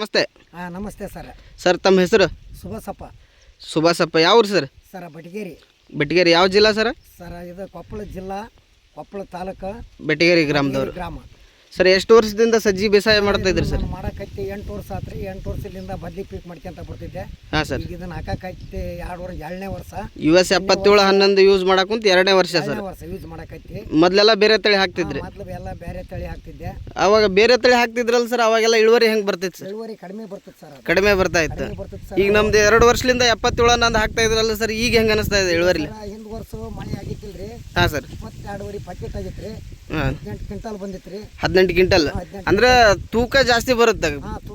ನಮಸ್ತೆ. ನಮಸ್ತೆ sir. Sir ತಮ್ಮ ಹೆಸರು? ಸುಭಾಸಪ್ಪ. ಯಾವ ಊರು ಸರ್? ಸರ್ ಬೆಟಗೇರಿ ಯಾವ ಜಿಲ್ಲಾ ಸರ್? ಸರ್ ಇದು ಕೊಪ್ಪಳ ಜಿಲ್ಲಾ, ಕೊಪ್ಪಳ ತಾಲೂಕು, ಬೆಟಗೇರಿ ಗ್ರಾಮದವರು. ಗ್ರಾಮ. ಸರ್ ಎಷ್ಟು ವರ್ಷದಿಂದ ಸಜ್ಜಿ ಬೇಸಾಯ ಮಾಡ್ತಾ ಇದ್ರಿ ಸರ್? ಮಾಡಕತ್ತಿ 8 ವರ್ಷ ಆತ್ರಿ. 8 ವರ್ಷದಿಂದ ಬದ್ಲಿ ಪೀಕ್ ಮಾಡ್ಕೊಂತ ಬರ್ತಿದ್ದೆ. ಹಾಂ ಸರ್. ಈಗ ಇದನ್ನ ಹಾಕಕತ್ತಿ 2ನೇ ವರ್ಷ. US 7711 ಯೂಸ್ ಮಾಡಕ್ಕಂತ 2ನೇ ವರ್ಷ ಸರ್. ಯೂಸ್ ಮಾಡಕತ್ತಿ. ಮೊದಲೆಲ್ಲ ಬೇರೆ ತಳಿ ಹಾಕ್ತಿದ್ರಿ? ಮೊದಲು ಎಲ್ಲ ಬೇರೆ ತಳಿ ಹಾಕ್ತಿದ್ದೆ. ಅವಾಗ ಬೇರೆ ತಳಿ ಹಾಕ್ತಿದ್ರಲ್ಲ ಸರ್, ಅವಾಗೆಲ್ಲ ಇಳುವರಿ ಹೆಂಗೆ ಬರ್ತಿತ್ತು ಸರ್? ಇಳುವರಿ ಕಡಿಮೆ ಬರ್ತಿತ್ತು ಸರ್. ಕಡಿಮೆ ಬರ್ತಾ ಇತ್ತು. ಈಗ ನಮ್ದು 2 ವರ್ಷದಿಂದ 7711 ಹಾಕ್ತಾ ಇದ್ರಲ್ಲ ಸರ್, ಈಗ ಹೆಂಗೆ ಅನಿಸ್ತಾ ಇದೆ ಇಳುವರಿ? ಹಿಂದ್ ವರ್ಷ ಮಳೆ ಆಗಿತ್ತಿಲ್ರಿ. ಹಾಂ ಸರ್. 22 ಪ್ಯಾಕೆಟ್ ಆಗಿತ್ರಿ. 18 ಕ್ವಿಂಟಲ್ ಬಂದಿತ್ರಿ. 18 ಕ್ವಿಂಟಲ್ ಅಂದ್ರೆ ತೂಕ ಜಾಸ್ತಿ ಬರುತ್ತೆ.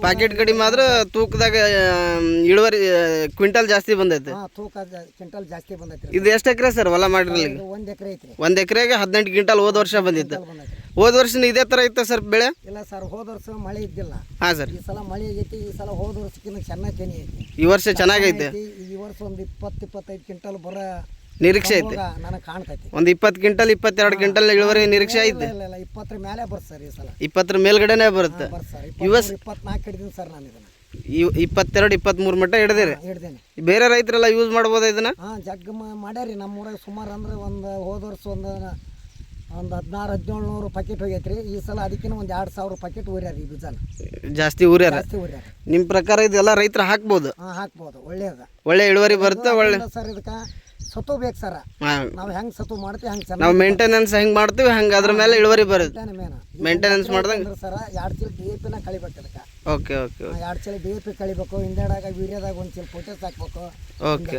ಪ್ಯಾಕೆಟ್ ಕಡಿಮೆ ಆದ್ರೆ ತೂಕದಾಗ ಇಳುವರಿ ಕ್ವಿಂಟಲ್ ಜಾಸ್ತಿ ಬಂದೈತೆ. ತೂಕ ಕ್ವಿಂಟಲ್ ಜಾಸ್ತಿ ಬಂದೈತ್ರಿ. ಇದು ಎಷ್ಟು ಎಕರೆ ಸರ್ ಹೊಲ ಮಾಡಿರಲಿ? 1 ಎಕರೆ ಐತ್ರಿ. 1 ಎಕರೆಗೆ 18 ಕ್ವಿಂಟಲ್ ಹೋದ ವರ್ಷ ಬಂದಿತ್ತು. ಹೋದ ವರ್ಷ ಇದೇ ತರ ಇತ್ತು ಸರ್ ಬೆಳೆ? ಇಲ್ಲ ಸರ್, ಹೋದ ವರ್ಷ ಮಳೆ ಇದ್ದಿಲ್ಲ. ಹಾಂ ಸರ್. ಈ ಸಲ ಮಳೆ ಆಗೈತಿ. ಈ ಸಲ ಹೋದ ವರ್ಷಕ್ಕಿಂತ ಚೆನ್ನಾಗಿ ತೆನಿ ಐತಿ. ಈ ವರ್ಷ ಚೆನ್ನಾಗೈತೆ. ಈ ವರ್ಷ ಒಂದು 20-25 ಕ್ವಿಂಟಲ್ ಬರೋ ನಿರೀಕ್ಷೆ ಐತೆ ನನಗೆ ಕಾಣ್ತೈತಿ. ಒಂದು 20 ಕ್ವಿಂಟಲ್ 22 ಕ್ವಿಂಟಲ್ ಇಳುವರಿ ನಿರೀಕ್ಷೆ ಐತೆ. ಇಲ್ಲ 20 ಮೇಲೆ ಬರುತ್ತೆ ಸರ್. ಈ ಸಲ 20 ಮೇಲ್ಗಡೆನೆ ಬರುತ್ತೆ. 24 ಹಿಡಿದೀನಿ ಸರ್ ನಾನು ಇದನ್ನ. 22-23 ಮಟ್ಟ ಹಿಡಿದಿರಿ. ಹಿಡ್ದೇನೆ. ಬೇರೆ ರೈತರೆಲ್ಲ ಯೂಸ್ ಮಾಡ್ಬೋದ ಇದನ್ನ? ಜಗ್ ಮಾಡ್ಯಾರಿ. ನಮ್ಮೂರಾಗ ಸುಮಾರು ಅಂದ್ರೆ ಒಂದು ಹೋದ ವರ್ಷ ಒಂದು 1600-1700 ಪ್ಯಾಕೆಟ್ ಹೋಗೈತ್ರಿ. ಈ ಸಲ ಅದಕ್ಕಿಂತ ಒಂದು 2000 ಪ್ಯಾಕೆಟ್ ಊರ್ಯಾರ. ಈ ಬೀಜನ ಜಾಸ್ತಿ ಊರ್ಯಾರ. ನಿಮ್ಮ ಪ್ರಕಾರ ಇದೆಲ್ಲ ರೈತರು ಹಾಕ್ಬೋದು? ಹಾಕ್ಬೋದು. ಒಳ್ಳೇದ, ಒಳ್ಳೆ ಇಳುವರಿ ಬರುತ್ತೆ. ಒಳ್ಳೆ ಸರ್. ಇದಕ್ಕೆ ಸತು ಬೇಕು ಸರ್. ನಾವು ಹೆಂಗೆ ಸತು ಮಾಡ್ತೀವಿ ಹಂಗೆ ನಾವು ಮೇಂಟೆನೆನ್ಸ್ ಹೆಂಗೆ ಮಾಡ್ತೀವಿ ಹಂಗೆ ಅದ್ರ ಮೇಲೆ ಇಳುವರಿ ಬರುತ್ತೆ. ಮೇಂಟೆನೆನ್ಸ್ ಮಾಡ್ದಂಗೆ ಸರ್ 2 ಚೀಲ DAP ಕಳಿಬೇಕು ಇದಕ್ಕೆ. Okay okay. 2 ಚೀಲ DAP ಕಳಿಬೇಕು. ಹಿಂದೆಡಾಗ ವೀರ್ಯದಾಗ 1 ಚೀಲ ಪೊಟ್ಯಾಸ್ ಹಾಕ್ಬೇಕು. ಓಕೆ.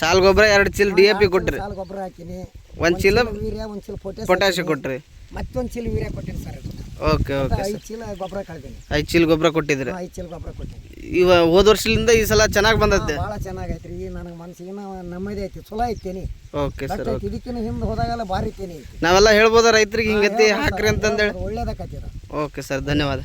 ಸಾಲ್ ಗೊಬ್ಬರ 2 ಚೀಲ DAP ಕೊಟ್ರಿ? ಸಾಲ್ ಗೊಬ್ಬರ ಹಾಕಿನಿ. 1 ಚೀಲ ವೀರ್ಯ, 1 ಚೀಲ ಪೊಟ್ಯಾಶ್ ಕೊಟ್ರಿ? ಮತ್ತೊಂದು ಚೀಲ ವೀರ್ಯ ಕೊಟ್ಟಿನಿ ಸರ್. Okay okay. 5 ಚೀಲ ಗೊಬ್ಬರ ಕಳ್ದೀನಿ. 5 ಚೀಲ ಗೊಬ್ಬರ ಕೊಟ್ಟಿದ್ರಿ? 5 ಚೀಲ ಗೊಬ್ಬರ ಕೊಟ್ಟಿನಿ. ಹೋದ ವರ್ಷದಿಂದ ಈ ಸಲ ಚೆನ್ನಾಗಿ ಬಂದೈತೆ? ಭಾಳ ಚೆನ್ನಾಗೈತ್ರಿ. ಈಗ ನನಗೆ ಮನಸ್ಸಿಗೆ ನೆಮ್ಮದಿ ಐತಿ. ಚಲೋ ಐತೇನಿ. Okay sir. ಇದಕ್ಕಿಂತ ಹಿಂದೆ ಹೋದಾಗೆಲ್ಲ ಭಾರಿ ತೇನಿ ಐತಿ. ನಾವೆಲ್ಲ ಹೇಳ್ಬೋದಾ ರೈತರಿಗೆ ಹಿಂಗತಿ ಹಾಕ್ರಿ ಅಂತಂದೇಳಿ? ಒಳ್ಳೇದಾಕೈತಿ. ಓಕೆ ಸರ್, ಧನ್ಯವಾದ.